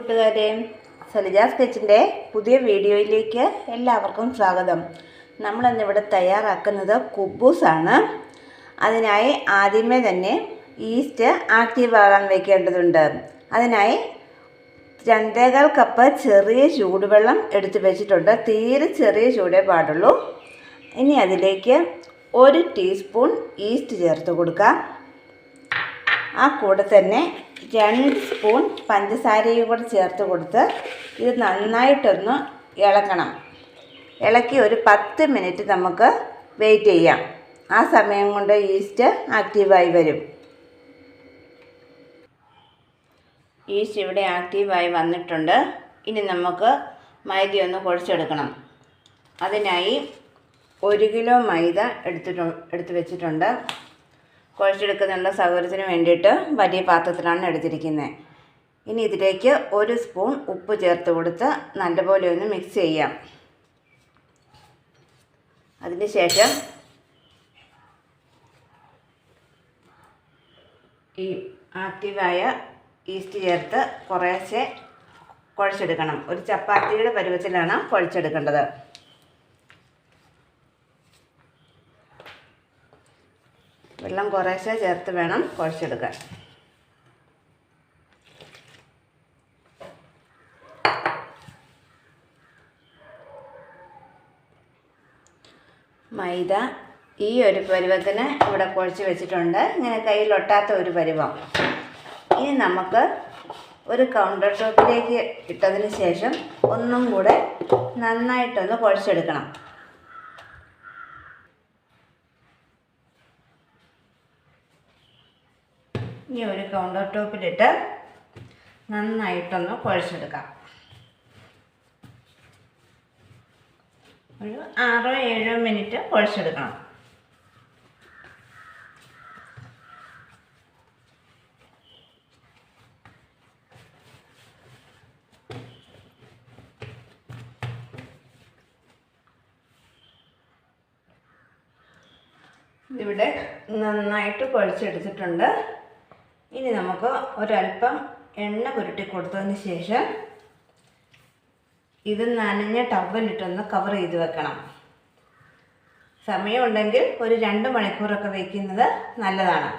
കൂട്ടുകാരെ, സലിജാസ് കിച്ചൻ്റെ പുതിയ വീഡിയോയിലേക്ക് എല്ലാവർക്കും സ്വാഗതം. നമ്മളിന്നിവിടെ തയ്യാറാക്കുന്നത് കുബൂസാണ്. അതിനായി ആദ്യമേ തന്നെ ഈസ്റ്റ് ആക്റ്റീവ് ആകാൻ വയ്ക്കേണ്ടതുണ്ട്. അതിനായി 2.25 കപ്പ് ചെറിയ ചൂടുവെള്ളം എടുത്ത് വെച്ചിട്ടുണ്ട്. തീരെ ചെറിയ ചൂടേ പാടുള്ളൂ. ഇനി അതിലേക്ക് 1 ടീസ്പൂൺ ഈസ്റ്റ് ചേർത്ത് കൊടുക്കാം. ആ കൂടെ തന്നെ 2 സ്പൂൺ പഞ്ചസാരയും കൂടെ ചേർത്ത് കൊടുത്ത് ഇത് നന്നായിട്ടൊന്ന് ഇളക്കണം. ഇളക്കി ഒരു 10 മിനിറ്റ് നമുക്ക് വെയിറ്റ് ചെയ്യാം. ആ സമയം കൊണ്ട് ഈസ്റ്റ് ആക്റ്റീവായി വരും. ഈസ്റ്റ് ഇവിടെ ആക്റ്റീവായി വന്നിട്ടുണ്ട്. ഇനി നമുക്ക് മൈദ ഒന്ന് കുഴച്ചെടുക്കണം. അതിനായി 1 കിലോ മൈദ എടുത്ത് വെച്ചിട്ടുണ്ട്. കുഴച്ചെടുക്കുന്നുള്ള സൗകര്യത്തിന് വേണ്ടിയിട്ട് വലിയ പാത്രത്തിലാണ് എടുത്തിരിക്കുന്നത്. ഇനി ഇതിലേക്ക് 1 സ്പൂൺ ഉപ്പ് ചേർത്ത് കൊടുത്ത് നല്ലപോലെ ഒന്ന് മിക്സ് ചെയ്യാം. അതിനുശേഷം ഈ ആക്റ്റീവായ ഈസ്റ്റ് ചേർത്ത് കുറേശ്ശെ കുഴച്ചെടുക്കണം. ഒരു ചപ്പാത്തിയുടെ പരുവത്തിലാണ് കുഴച്ചെടുക്കേണ്ടത്. വെള്ളം കുറേശ്ശെ ചേർത്ത് വേണം കുഴച്ചെടുക്കാൻ. മൈദ ഈ ഒരു പരുവത്തിന് ഇവിടെ കുഴച്ച് വെച്ചിട്ടുണ്ട്. ഇങ്ങനെ കയ്യിലൊട്ടാത്ത ഒരു പരുവം. ഇനി നമുക്ക് ഒരു കൗണ്ടർ ടോപ്പിലേക്ക് ഇട്ടതിന് ശേഷം ഒന്നും കൂടെ നന്നായിട്ടൊന്ന് കുഴച്ചെടുക്കണം. ഇനി ഒരു കൗണ്ടർ ടോപ്പിലിട്ട് നന്നായിട്ടൊന്ന് കുഴച്ചെടുക്കാം. ഒരു 6-7 മിനിറ്റ് കുഴച്ചെടുക്കണം. ഇവിടെ നന്നായിട്ട് കുഴച്ചെടുത്തിട്ടുണ്ട്. ഇനി നമുക്ക് ഒരല്പം എണ്ണ പുരട്ടി കൊടുത്തതിന് ശേഷം ഇത് നനഞ്ഞ ടവലിട്ടൊന്ന് കവർ ചെയ്ത് വെക്കണം. സമയമുണ്ടെങ്കിൽ ഒരു 2 മണിക്കൂറൊക്കെ വയ്ക്കുന്നത് നല്ലതാണ്.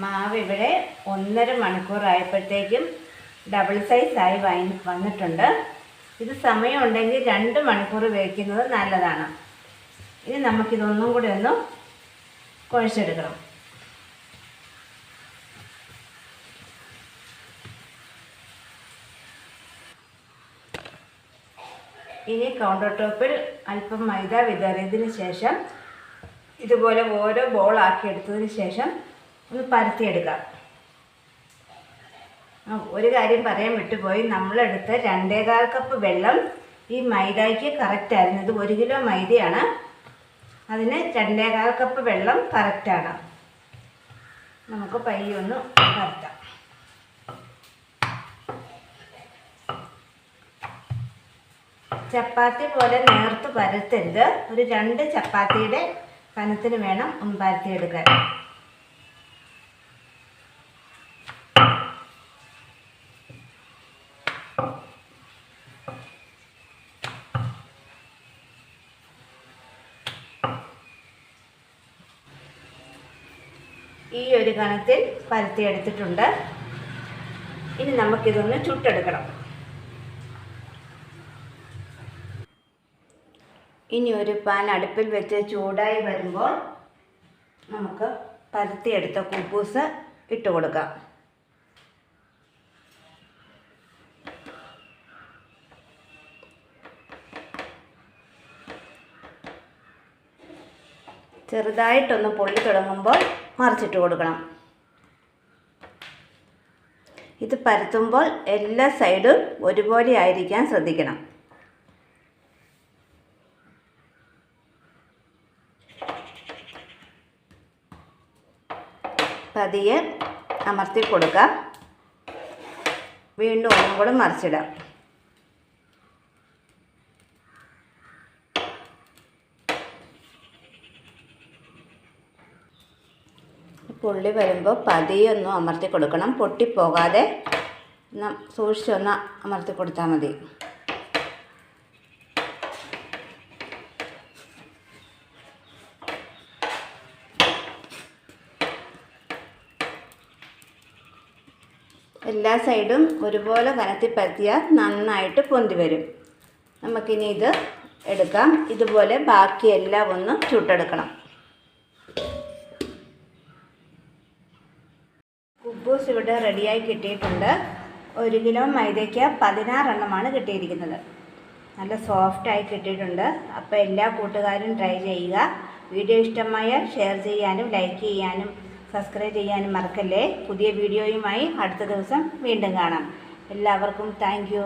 മാവ് ഇവിടെ 1.5 മണിക്കൂറായപ്പോഴത്തേക്കും ഡബിൾ സൈസായി വന്നിട്ടുണ്ട്. ഇത് സമയമുണ്ടെങ്കിൽ 2 മണിക്കൂർ വയ്ക്കുന്നത് നല്ലതാണ്. ഇനി നമുക്കിതൊന്നും കൂടി ഒന്ന് കുഴച്ചെടുക്കണം. ഇനി കൗണ്ടർ ടോപ്പിൽ അല്പം മൈദ വിതറിയതിന് ശേഷം ഇതുപോലെ ഓരോ ബോളാക്കി എടുത്തതിന് ശേഷം ഒന്ന് പരത്തിയെടുക്കാം. ഒരു കാര്യം പറയാൻ വിട്ടുപോയി. നമ്മളെടുത്ത് 2.25 കപ്പ് വെള്ളം ഈ മൈദയ്ക്ക് കറക്റ്റായിരുന്നു. ഇത് 1 കിലോ മൈദയാണ്. അതിന് 2.25 കപ്പ് വെള്ളം കറക്റ്റാണ്. നമുക്ക് പയ്യൊന്ന് പരത്താം. ചപ്പാത്തി പോലെ നേർത്ത് പരത്തരുത്. ഒരു 2 ചപ്പാത്തിയുടെ കനത്തിന് വേണം ഒന്ന് പരത്തിയെടുക്കാൻ. ഈ ഒരു കനത്തിൽ പരത്തിയെടുത്തിട്ടുണ്ട്. ഇനി നമുക്കിതൊന്ന് ചുട്ടെടുക്കണം. ഇനി ഒരു പാൻ അടുപ്പിൽ വെച്ച് ചൂടായി വരുമ്പോൾ നമുക്ക് പരത്തിയെടുത്ത കുബൂസ് ഇട്ട് കൊടുക്കാം. ചെറുതായിട്ടൊന്ന് പൊള്ളി തുടങ്ങുമ്പോൾ മറിച്ചിട്ട് കൊടുക്കണം. ഇത് പരത്തുമ്പോൾ എല്ലാ സൈഡും ഒരുപോലെ ആയിരിക്കാൻ ശ്രദ്ധിക്കണം. പതിയെ അമർത്തി കൊടുക്കാം. വീണ്ടും ഒന്നും കൂടെ മറിച്ചിടാം. പൊള്ളി വരുമ്പോൾ പതിയെ ഒന്ന് അമർത്തി കൊടുക്കണം. പൊട്ടിപ്പോകാതെ സൂക്ഷിച്ചൊന്ന് അമർത്തി കൊടുത്താൽ മതി. എല്ലാ സൈഡും ഒരുപോലെ കനത്തി പരത്തിയാൽ നന്നായിട്ട് പൊന്തി വരും. നമുക്കിനി ഇത് എടുക്കാം. ഇതുപോലെ ബാക്കിയെല്ലാം ഒന്ന് ചുട്ടെടുക്കണം. കുബൂസ് ഇവിടെ റെഡിയായി കിട്ടിയിട്ടുണ്ട്. 1 കിലോ മൈദയ്ക്ക് 16 എണ്ണമാണ് കിട്ടിയിരിക്കുന്നത്. നല്ല സോഫ്റ്റായി കിട്ടിയിട്ടുണ്ട്. അപ്പോൾ എല്ലാ കൂട്ടുകാരും ട്രൈ ചെയ്യുക. വീഡിയോ ഇഷ്ടമായ ഷെയർ ചെയ്യാനും ലൈക്ക് ചെയ്യാനും സബ്സ്ക്രൈബ് ചെയ്യാനും മറക്കല്ലേ. പുതിയ വീഡിയോയുമായി അടുത്ത ദിവസം വീണ്ടും കാണാം. എല്ലാവർക്കും താങ്ക് യു.